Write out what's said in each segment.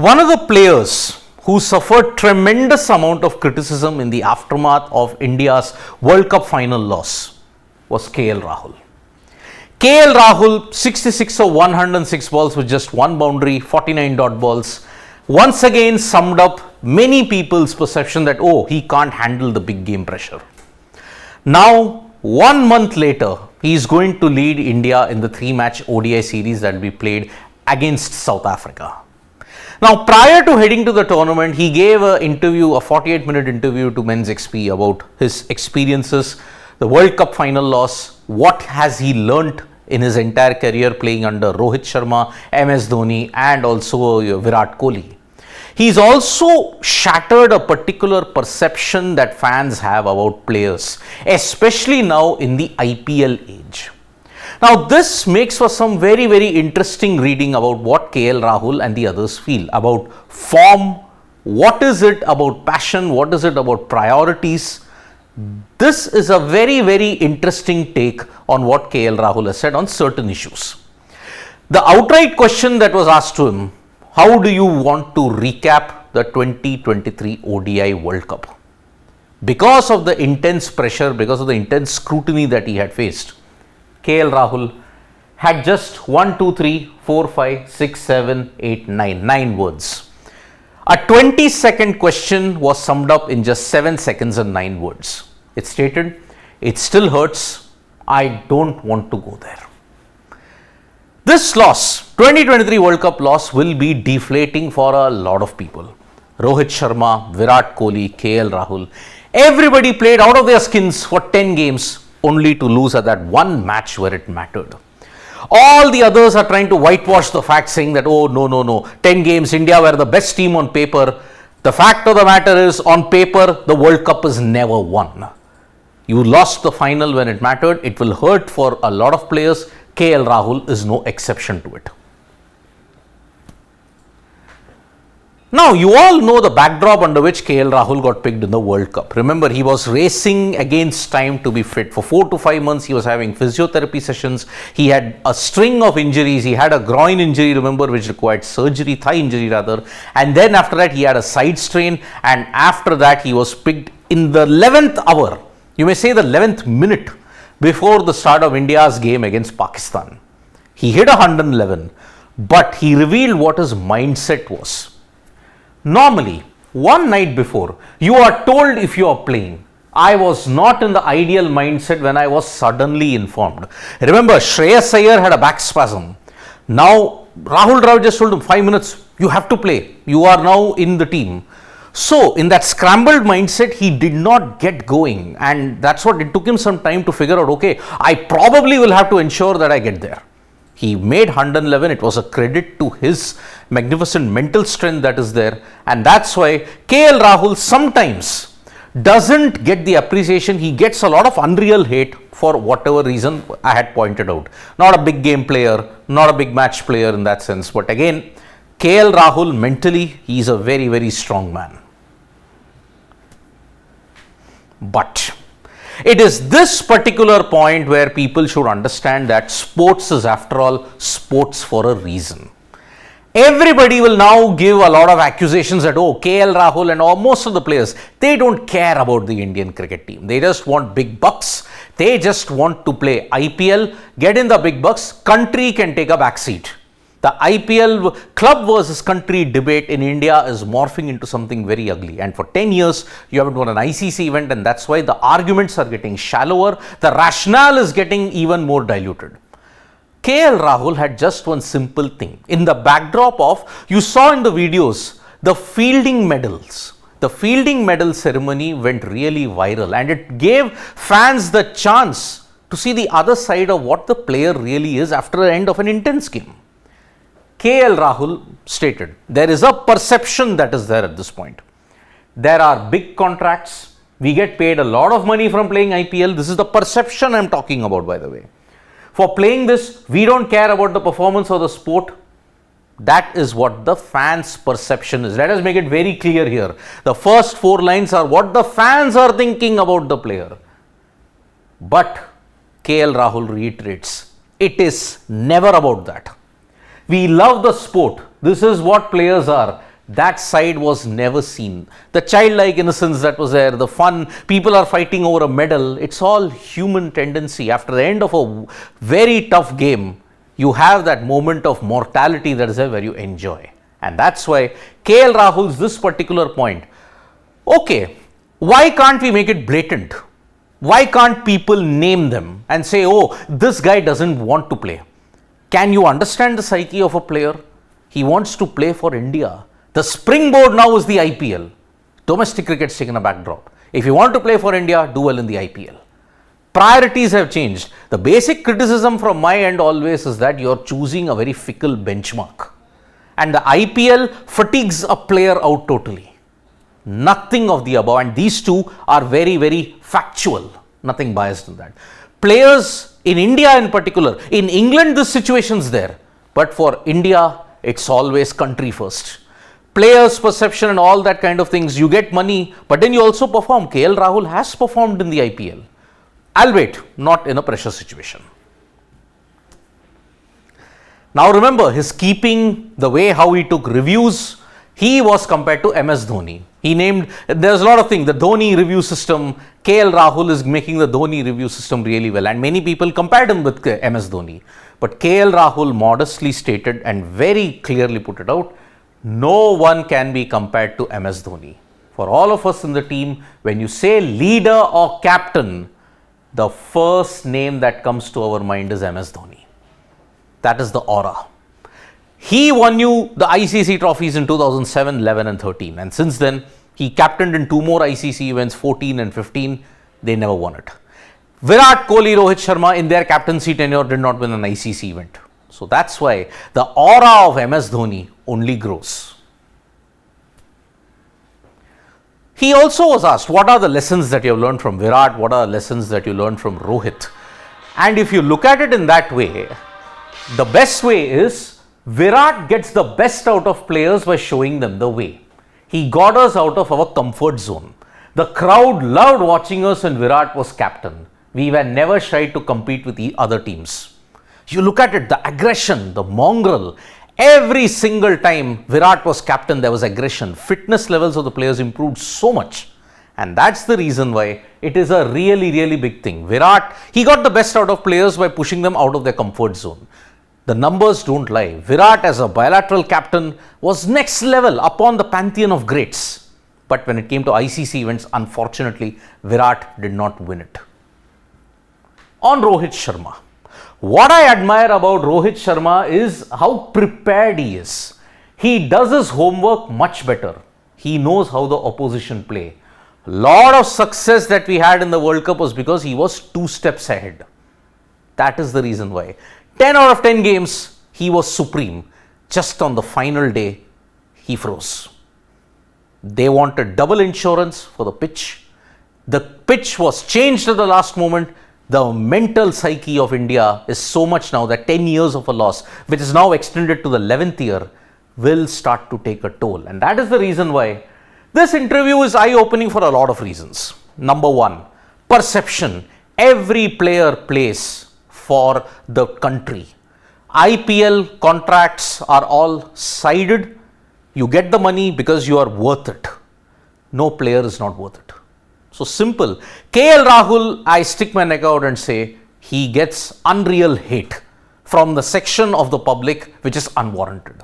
One of the players who suffered tremendous amount of criticism in the aftermath of India's World Cup final loss was KL Rahul. KL Rahul, 66 of 106 balls with just one boundary, 49 dot balls, once again summed up many people's perception that, oh, he can't handle the big game pressure. Now, 1 month later, he is going to lead India in the 3-match ODI series that will be played against South Africa. Now, prior to heading to the tournament, he gave a 48-minute interview to Men's XP about his experiences, the World Cup final loss, what has he learnt in his entire career playing under Rohit Sharma, MS Dhoni and also Virat Kohli. He's also shattered a particular perception that fans have about players, especially now in the IPL age. Now, this makes for some very, very interesting reading about what KL Rahul and the others feel about form. What is it about passion? What is it about priorities? This is a very, very interesting take on what KL Rahul has said on certain issues. The outright question that was asked to him, how do you want to recap the 2023 ODI World Cup? Because of the intense pressure, because of the intense scrutiny that he had faced, KL Rahul had just 9 words. A 20-second question was summed up in just 7 seconds and 9 words. It stated, "It still hurts. I don't want to go there." This loss, 2023 World Cup loss, will be deflating for a lot of people. Rohit Sharma, Virat Kohli, KL Rahul, everybody played out of their skins for 10 games only to lose at that one match where it mattered. All the others are trying to whitewash the fact, saying that, oh, no, 10 games, India were the best team on paper. The fact of the matter is, on paper, the World Cup is never won. You lost the final when it mattered. It will hurt for a lot of players. KL Rahul is no exception to it. Now, you all know the backdrop under which KL Rahul got picked in the World Cup. Remember, he was racing against time to be fit. For 4 to 5 months, he was having physiotherapy sessions. He had a string of injuries. He had a groin injury, remember, which required surgery, thigh injury rather. And then after that, he had a side strain. And after that, he was picked in the 11th hour. You may say the 11th minute before the start of India's game against Pakistan. He hit 111, but he revealed what his mindset was. Normally, one night before, you are told if you are playing. I was not in the ideal mindset when I was suddenly informed. Remember, Shreyas Iyer had a back spasm. Now, Rahul Dravid just told him, 5 minutes, you have to play. You are now in the team. So, in that scrambled mindset, he did not get going. And that's what it took him some time to figure out, okay, I probably will have to ensure that I get there. He made 111. It was a credit to his magnificent mental strength that is there. And that's why KL Rahul sometimes doesn't get the appreciation. He gets a lot of unreal hate for whatever reason I had pointed out. Not a big game player, not a big match player in that sense. But again, KL Rahul mentally, he is a very, very strong man. But it is this particular point where people should understand that sports is, after all, sports for a reason. Everybody will now give a lot of accusations that, oh, KL Rahul and most of the players, they don't care about the Indian cricket team. They just want big bucks. They just want to play IPL, get in the big bucks. Country can take a back seat. The IPL club versus country debate in India is morphing into something very ugly. And for 10 years, you haven't won an ICC event, and that's why the arguments are getting shallower. The rationale is getting even more diluted. KL Rahul had just one simple thing. In the backdrop of, you saw in the videos, the fielding medals. The fielding medal ceremony went really viral, and it gave fans the chance to see the other side of what the player really is after the end of an intense game. KL Rahul stated, there is a perception that is there at this point. There are big contracts. We get paid a lot of money from playing IPL. This is the perception I'm talking about, by the way. For playing this, we don't care about the performance of the sport. That is what the fans' perception is. Let us make it very clear here. The first 4 lines are what the fans are thinking about the player. But KL Rahul reiterates, it is never about that. We love the sport. This is what players are. That side was never seen. The childlike innocence that was there, the fun, people are fighting over a medal, it's all human tendency. After the end of a very tough game, you have that moment of mortality that is there where you enjoy. And that's why KL Rahul's this particular point. Okay, why can't we make it blatant? Why can't people name them and say, oh, this guy doesn't want to play? Can you understand the psyche of a player? He wants to play for India. The springboard now is the IPL. Domestic cricket's taken a backdrop. If you want to play for India, do well in the IPL. Priorities have changed. The basic criticism from my end always is that you're choosing a very fickle benchmark. And the IPL fatigues a player out totally. Nothing of the above. And these two are very, very factual. Nothing biased in that. Players in India in particular, in England this situation's there. But for India, it's always country first. Players' perception and all that kind of things, you get money, but then you also perform. KL Rahul has performed in the IPL, albeit not in a pressure situation. Now remember, his keeping, the way how he took reviews, he was compared to MS Dhoni. He named, there's a lot of things, the Dhoni review system, KL Rahul is making the Dhoni review system really well, and many people compared him with MS Dhoni. But KL Rahul modestly stated and very clearly put it out, no one can be compared to MS Dhoni. For all of us in the team, when you say leader or captain, the first name that comes to our mind is MS Dhoni. That is the aura. He won you the ICC trophies in 2007, 11 and 13. And since then, he captained in 2 more ICC events, 14 and 15. They never won it. Virat Kohli, Rohit Sharma in their captaincy tenure did not win an ICC event. So that's why the aura of MS Dhoni only grows. He also was asked, what are the lessons that you have learned from Virat? What are the lessons that you learned from Rohit? And if you look at it in that way, the best way is Virat gets the best out of players by showing them the way. He got us out of our comfort zone. The crowd loved watching us when Virat was captain. We were never shy to compete with the other teams. You look at it, the aggression, the mongrel. Every single time Virat was captain, there was aggression. Fitness levels of the players improved so much. And that's the reason why it is a really, really big thing. Virat, he got the best out of players by pushing them out of their comfort zone. The numbers don't lie. Virat as a bilateral captain was next level upon the pantheon of greats. But when it came to ICC events, unfortunately, Virat did not win it. On Rohit Sharma. What I admire about Rohit Sharma is how prepared he is. He does his homework much better. He knows how the opposition play. A lot of success that we had in the World Cup was because he was 2 steps ahead. That is the reason why. 10 out of 10 games, he was supreme. Just on the final day, he froze. They wanted double insurance for the pitch. The pitch was changed at the last moment. The mental psyche of India is so much now that 10 years of a loss, which is now extended to the 11th year, will start to take a toll. And that is the reason why this interview is eye-opening for a lot of reasons. Number 1, perception. Every player plays for the country. IPL contracts are all sided. You get the money because you are worth it. No player is not worth it. So simple. KL Rahul, I stick my neck out and say he gets unreal hate from the section of the public which is unwarranted.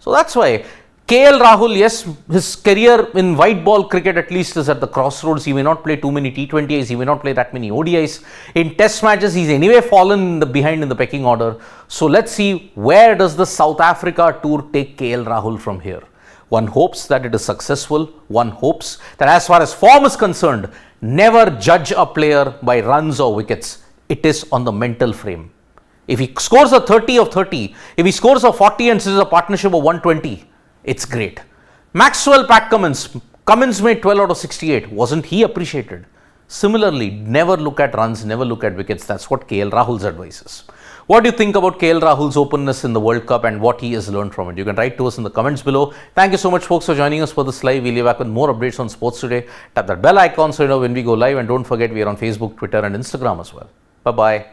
So that's why KL Rahul, yes, his career in white ball cricket at least is at the crossroads. He may not play too many T20Is, he may not play that many ODIs. In test matches, he's anyway fallen behind in the pecking order. So let's see, where does the South Africa tour take KL Rahul from here? One hopes that it is successful. One hopes that as far as form is concerned, never judge a player by runs or wickets. It is on the mental frame. If he scores a 30 of 30, if he scores a 40 and says a partnership of 120, it's great. Maxwell Pat Cummins made 12 out of 68. Wasn't he appreciated? Similarly, never look at runs, never look at wickets. That's what KL Rahul's advice is. What do you think about KL Rahul's openness in the World Cup and what he has learned from it? You can write to us in the comments below. Thank you so much, folks, for joining us for this live. We'll be back with more updates on sports today. Tap that bell icon so you know when we go live, and don't forget we are on Facebook, Twitter and Instagram as well. Bye-bye.